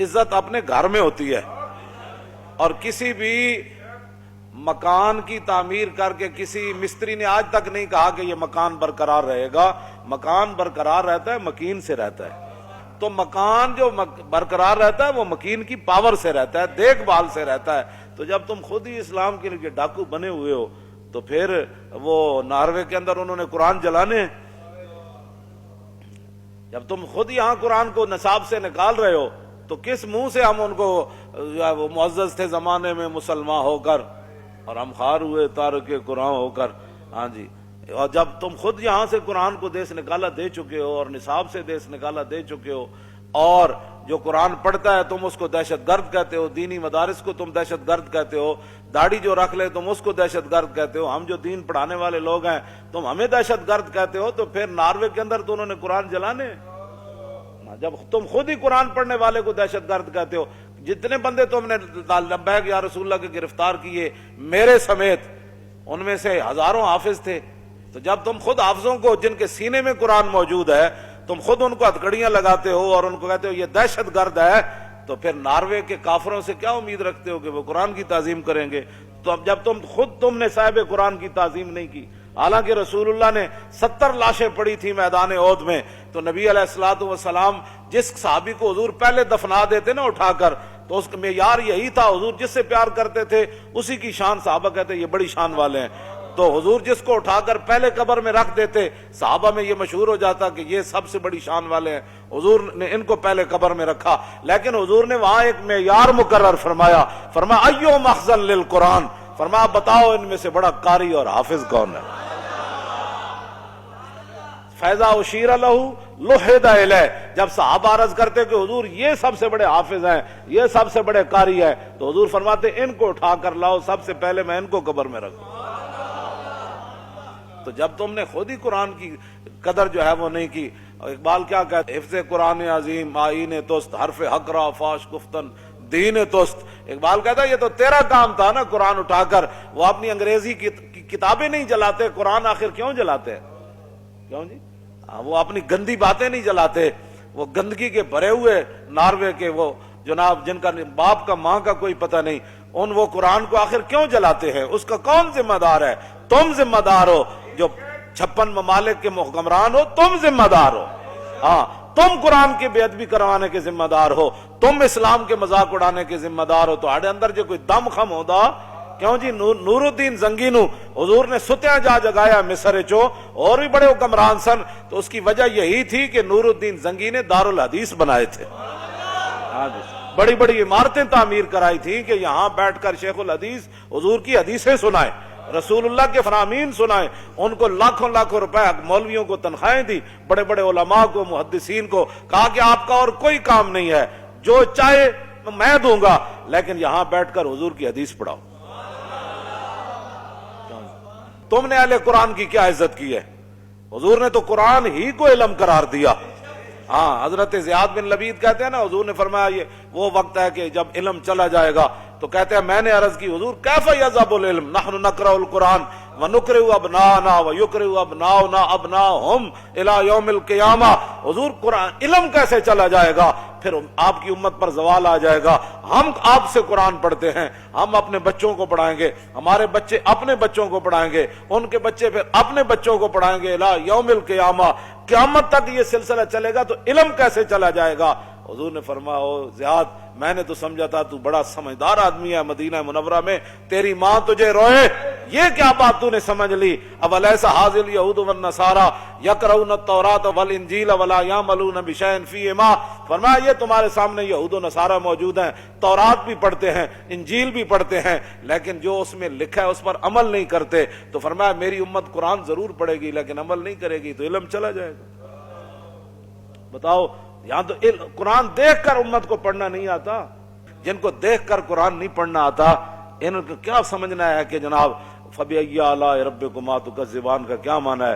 عزت اپنے گھر میں ہوتی ہے، اور کسی بھی مکان کی تعمیر کر کے کسی مستری نے آج تک نہیں کہا کہ یہ مکان برقرار رہے گا. مکان برقرار رہتا ہے مکین سے رہتا ہے. تو مکان جو برقرار رہتا ہے وہ مکین کی پاور سے رہتا ہے، دیکھ بھال سے رہتا ہے. تو جب تم خود ہی اسلام کے لیے ڈاکو بنے ہوئے ہو تو پھر وہ ناروے کے اندر انہوں نے قرآن جلانے، جب تم خود یہاں قرآن کو نصاب سے نکال رہے ہو تو کس منہ سے ہم ان کو، وہ معزز تھے زمانے میں مسلمان ہو کر اور ہم خار ہوئے تارک قرآن ہو کر. ہاں جی، اور جب تم خود یہاں سے قرآن کو دیس نکالا دے چکے ہو اور نصاب سے دیس نکالا دے چکے ہو، اور جو قرآن پڑھتا ہے تم اس کو دہشت گرد کہتے ہو، دینی مدارس کو تم دہشت گرد کہتے ہو، داڑھی جو رکھ لے تم اس کو دہشت گرد کہتے ہو، ہم جو دین پڑھانے والے لوگ ہیں تم ہمیں دہشت گرد کہتے ہو، تو پھر ناروے کے اندر تو انہوں نے قرآن جلانے. جب تم خود ہی قرآن پڑھنے والے کو دہشت گرد کہتے ہو، جتنے بندے تم نے لبیک یا رسول اللہ کے گرفتار کیے میرے سمیت، ان میں سے ہزاروں حافظ تھے. تو جب تم خود حافظوں کو جن کے سینے میں قرآن موجود ہے تم خود ان کو ہتھکڑیاں لگاتے ہو اور ان کو کہتے ہو یہ دہشت گرد ہے، تو پھر ناروے کے کافروں سے کیا امید رکھتے ہو کہ وہ قرآن کی تعظیم کریں گے؟ تو اب جب تم نے صاحب قرآن کی تعظیم نہیں کی، حالانکہ رسول اللہ نے 70 لاشیں پڑی تھی میدان احد میں، تو نبی علیہ الصلوۃ والسلام جس صحابی کو حضور پہلے دفنا دیتے نا اٹھا کر، تو اس کا معیار یہی تھا، حضور جس سے پیار کرتے تھے اسی کی شان صحابہ کہتے یہ بڑی شان والے ہیں. تو حضور جس کو اٹھا کر پہلے قبر میں رکھ دیتے صحابہ میں یہ مشہور ہو جاتا کہ یہ سب سے بڑی شان والے ہیں، حضور نے ان کو پہلے قبر میں رکھا. لیکن حضور نے وہاں ایک معیار مقرر فرمایا ایو مخزن للقرآن، فرمایا بتاؤ ان میں سے بڑا قاری اور حافظ کون ہے؟ فیضا اشیر لہو لحد الیہ، جب صحابہ عرض کرتے کہ حضور یہ سب سے بڑے حافظ ہیں، یہ سب سے بڑے قاری ہیں، تو حضور فرماتے ان کو اٹھا کر لاؤ، سب سے پہلے میں ان کو قبر میں رکھوں. تو جب تم نے خود ہی قرآن کی قدر جو ہے وہ نہیں کی. اقبال کیا کہتے ہیں؟ حفظ قرآن عظیم آئین توست، حرف حق را فاش گفتن دین توست. اقبال کہتا ہے یہ تو تیرا کام تھا نا قرآن اٹھا کر. وہ اپنی انگریزی کی کتابیں نہیں جلاتے، قرآن آخر کیوں جلاتے ہیں؟ کیوں جی؟ وہ اپنی گندی باتیں نہیں جلاتے، وہ گندگی کے بھرے ہوئے ناروے کے وہ جناب جن کا باپ کا ماں کا کوئی پتہ نہیں، ان وہ قرآن کو آخر کیوں جلاتے ہیں؟ اس کا کون ذمہ دار ہے؟ تم ذمہ دار ہو، جو 56 ممالک کے حکمران ہو، تم ذمہ دار ہو. ہاں، تم قرآن کی بے ادبی کروانے کے ذمہ دار ہو، تم اسلام کے مذاق اڑانے کے ذمہ دار ہو. تو آڑے اندر جو کوئی دم خم ہوتا کیوں جی؟ نور الدین زنگی نو حضور نے ستیاں جا جگایا مصر چو، اور بھی بڑے حکمران سن، تو اس کی وجہ یہی تھی کہ نور الدین زنگی نے دارالحدیث بنائے تھے. بڑی بڑی عمارتیں تعمیر کرائی تھی کہ یہاں بیٹھ کر شیخ الحدیث حضور کی حدیثیں سنائے، رسول اللہ کے فرامین سنائے. ان کو لاکھوں لاکھوں روپے مولویوں کو تنخواہیں دی، بڑے بڑے علماء کو، محدثین کو، کہا کہ آپ کا اور کوئی کام نہیں ہے، جو چاہے میں دوں گا، لیکن یہاں بیٹھ کر حضور کی حدیث پڑھاؤ. تم نے اہل قرآن کی کیا عزت کی ہے؟ حضور نے تو قرآن ہی کو علم قرار دیا. ہاں، حضرت زیاد بن لبید کہتے ہیں نا، حضور نے فرمایا یہ وہ وقت ہے کہ جب علم چلا جائے گا. تو کہتے ہیں میں نے عرض کی حضور کیف یذهب العلم نحن نقرأ القرآن ونقرئ ابناءنا ويقرئ ابناؤنا ابناءهم الى يوم القیامہ. حضور قرآن علم کیسے چلا جائے گا؟ پھر آپ کی امت پر زوال آ جائے گا. ہم آپ سے قرآن پڑھتے ہیں، ہم اپنے بچوں کو پڑھائیں گے، ہمارے بچے اپنے بچوں کو پڑھائیں گے، ان کے بچے پھر اپنے بچوں کو پڑھائیں گے الى یوم القیامہ. قیامت تک یہ سلسلہ چلے گا، تو علم کیسے چلا جائے گا؟ حضور نے فرمایا او زیاد، میں نے تو سمجھا تھا تو بڑا سمجھدار آدمی ہے، مدینہ منورہ میں تیری ماں تجھے روئے، یہ کیا بات تو نے سمجھ لی؟ اب الیس ھذا الیہود والنصارى یقرؤون التوراۃ والانجیل ولا یعملون بشیء فیہما. فرمایا یہ تمہارے سامنے یہود و نصارہ موجود ہیں، تورات بھی پڑھتے ہیں، انجیل بھی پڑھتے ہیں، لیکن جو اس میں لکھا ہے اس پر عمل نہیں کرتے. تو فرمایا میری امت قرآن ضرور پڑھے گی لیکن عمل نہیں کرے گی، تو علم چلا جائے گا. بتاؤ، یہاں تو قرآن دیکھ کر امت کو پڑھنا نہیں آتا. جن کو دیکھ کر قرآن نہیں پڑھنا آتا، ان کو کیا سمجھنا ہے کہ جناب فَبِأَيِّ آلَاءِ رَبِّكُمَا تُكَذِّبَانِ کا کیا معنی ہے؟